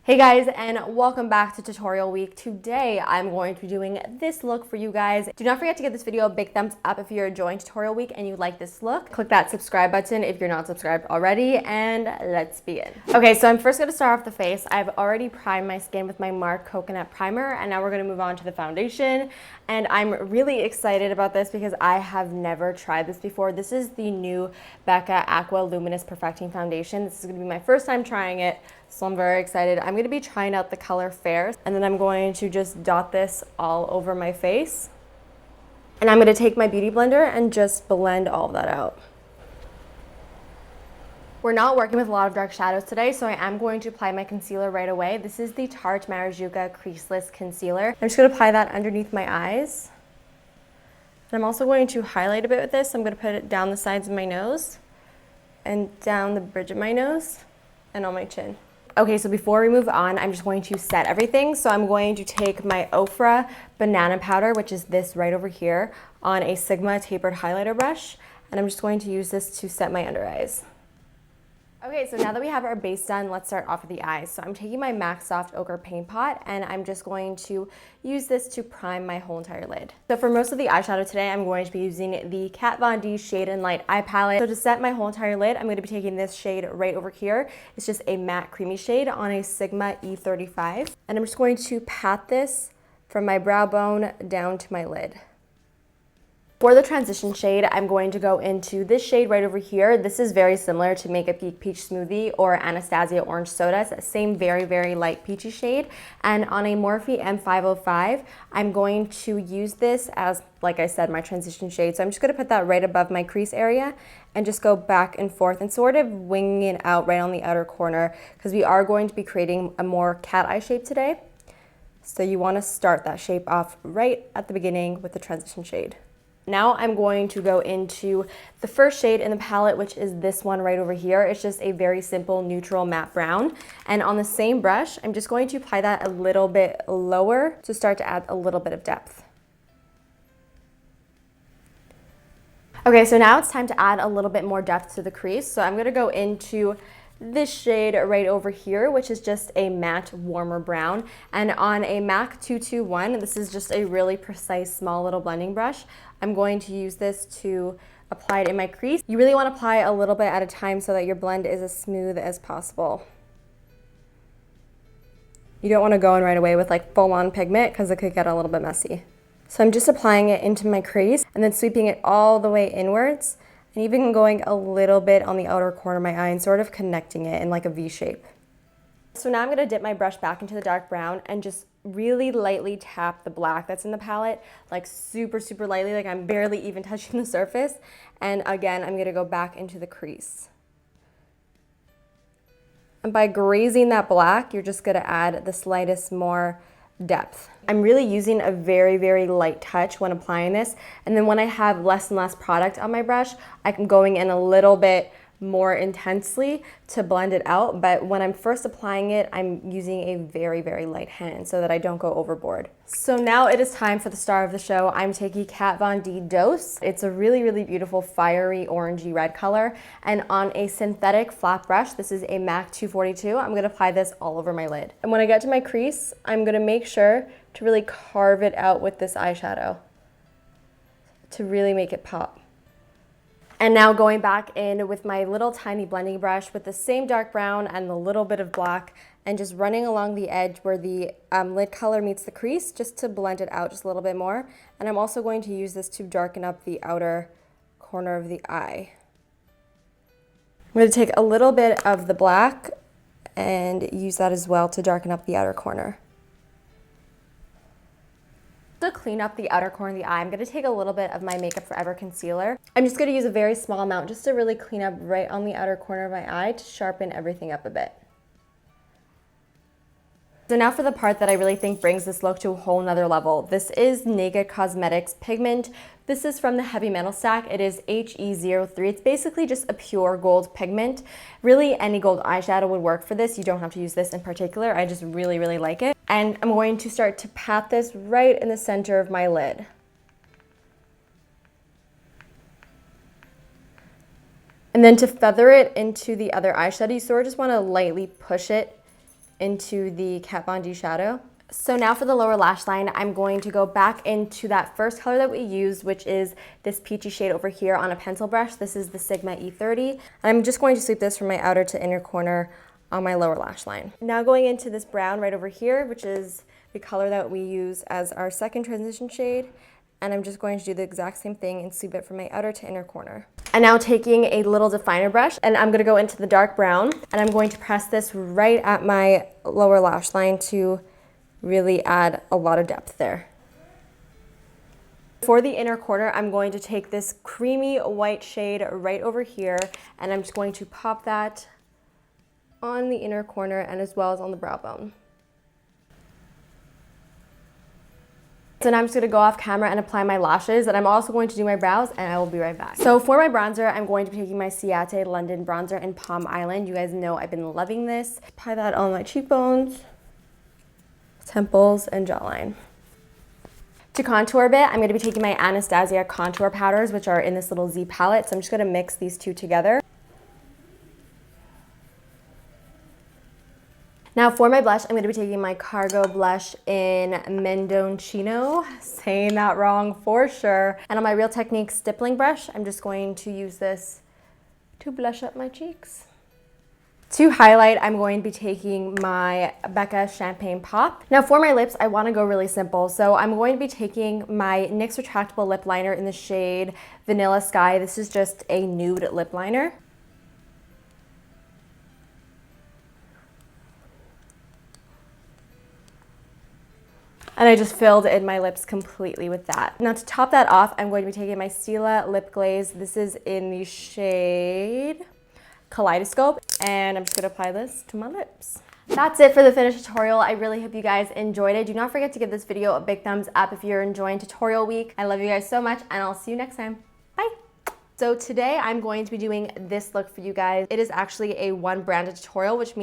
Hey guys, and welcome back to tutorial week. Today I'm going to be doing this look for you guys. Do not forget to give this video a big thumbs up if you're enjoying tutorial week and you like this look. Click that subscribe button if you're not subscribed already, and let's begin. Okay, so I'm first going to start off the face. I've already primed my skin with my Marc Coconut Primer, and now we're going to move on to the foundation. And I'm really excited about this because I have never tried this before. This is the new Becca Aqua Luminous Perfecting Foundation. This is going to be my first time trying it, so I'm very excited. I'm going to be trying out the color Fair, and then I'm going to just dot this all over my face. And I'm going to take my beauty blender and just blend all of that out. We're not working with a lot of dark shadows today, so I am going to apply my concealer right away. This is the Tarte Marijuka Creaseless Concealer. I'm just going to apply that underneath my eyes. And I'm also going to highlight a bit with this. I'm going to put it down the sides of my nose and down the bridge of my nose and on my chin. Okay, so before we move on, I'm just going to set everything. So I'm going to take my Ofra Banana Powder, which is this right over here, on a Sigma tapered highlighter brush. And I'm just going to use this to set my under eyes. Okay, so now that we have our base done, let's start off with the eyes. So I'm taking my MAC Soft Ochre Paint Pot, and I'm just going to use this to prime my whole entire lid. So for most of the eyeshadow today, I'm going to be using the Kat Von D Shade and Light Eye Palette. So to set my whole entire lid, I'm going to be taking this shade right over here. It's just a matte creamy shade on a Sigma E35. And I'm just going to pat this from my brow bone down to my lid. For the transition shade, I'm going to go into this shade right over here. This is very similar to Make a Peach Smoothie or Anastasia Orange Soda. It's that same very light peachy shade. And on a Morphe M505, I'm going to use this as, like I said, my transition shade. So I'm just going to put that right above my crease area and just go back and forth and sort of winging it out right on the outer corner, because we are going to be creating a more cat eye shape today. So you want to start that shape off right at the beginning with the transition shade. Now I'm going to go into the first shade in the palette, which is this one right over here. It's just a very simple neutral matte brown. And on the same brush, I'm just going to apply that a little bit lower to start to add a little bit of depth. Okay, so now it's time to add a little bit more depth to the crease. So I'm going to go into this shade right over here, which is just a matte warmer brown. And on a MAC 221, this is just a really precise small little blending brush. I'm going to use this to apply it in my crease. You really want to apply a little bit at a time so that your blend is as smooth as possible. You don't want to go in right away with like full-on pigment because it could get a little bit messy. So I'm just applying it into my crease and then sweeping it all the way inwards, and even going a little bit on the outer corner of my eye and sort of connecting it in like a V shape. So now I'm going to dip my brush back into the dark brown and just really lightly tap the black that's in the palette, like super lightly, like I'm barely even touching the surface. And again, I'm going to go back into the crease. And by grazing that black, you're just going to add the slightest more depth. I'm really using a very light touch when applying this, and then when I have less and less product on my brush, I'm going in a little bit more intensely to blend it out. But when I'm first applying it, I'm using a very light hand so that I don't go overboard. So now it is time for the star of the show. I'm taking Kat Von D Dose. It's a really beautiful fiery orangey red color, and on a synthetic flat brush, this is a MAC 242, I'm going to apply this all over my lid. And when I get to my crease, I'm going to make sure to really carve it out with this eyeshadow to really make it pop. And now going back in with my little tiny blending brush with the same dark brown and the little bit of black, and just running along the edge where the lid color meets the crease, just to blend it out just a little bit more. And I'm also going to use this to darken up the outer corner of the eye. I'm going to take a little bit of the black and use that as well to darken up the outer corner. To clean up the outer corner of the eye, I'm going to take a little bit of my Makeup Forever concealer. I'm just going to use a very small amount just to really clean up right on the outer corner of my eye to sharpen everything up a bit. So now for the part that I really think brings this look to a whole nother level. This is Naked Cosmetics Pigment. This is from the Heavy Metal stack. It is HE03. It's basically just a pure gold pigment. Really, any gold eyeshadow would work for this. You don't have to use this in particular. I just really like it. And I'm going to start to pat this right in the center of my lid. And then to feather it into the other eyeshadow, you sort of just want to lightly push it into the Kat Von D shadow. So now for the lower lash line, I'm going to go back into that first color that we used, which is this peachy shade over here on a pencil brush. This is the Sigma E30. And I'm just going to sweep this from my outer to inner corner on my lower lash line. Now going into this brown right over here, which is the color that we use as our second transition shade. And I'm just going to do the exact same thing and sweep it from my outer to inner corner. And now taking a little definer brush, and I'm gonna go into the dark brown, and I'm going to press this right at my lower lash line to really add a lot of depth there. For the inner corner, I'm going to take this creamy white shade right over here, and I'm just going to pop that on the inner corner and as well as on the brow bone. So now I'm just gonna go off camera and apply my lashes, and I'm also going to do my brows, and I will be right back. So for my bronzer, I'm going to be taking my Ciate London bronzer in Palm Island. You guys know I've been loving this. Apply that on my cheekbones, temples, and jawline. To contour a bit, I'm going to be taking my Anastasia contour powders, which are in this little Z palette. So I'm just going to mix these two together. Now for my blush, I'm going to be taking my Cargo blush in Mendoncino, saying that wrong for sure. And on my Real Technique stippling brush, I'm just going to use this to blush up my cheeks. To highlight, I'm going to be taking my Becca Champagne Pop. Now for my lips, I want to go really simple. So I'm going to be taking my NYX Retractable Lip Liner in the shade Vanilla Sky. This is just a nude lip liner. And I just filled in my lips completely with that. Now to top that off, I'm going to be taking my Stila Lip Glaze. This is in the shade Kaleidoscope, and I'm just gonna apply this to my lips. That's it for the finished tutorial. I really hope you guys enjoyed it. Do not forget to give this video a big thumbs up if you're enjoying tutorial week. I love you guys so much, and I'll see you next time. Bye. So today I'm going to be doing this look for you guys. It is actually a one branded tutorial, which means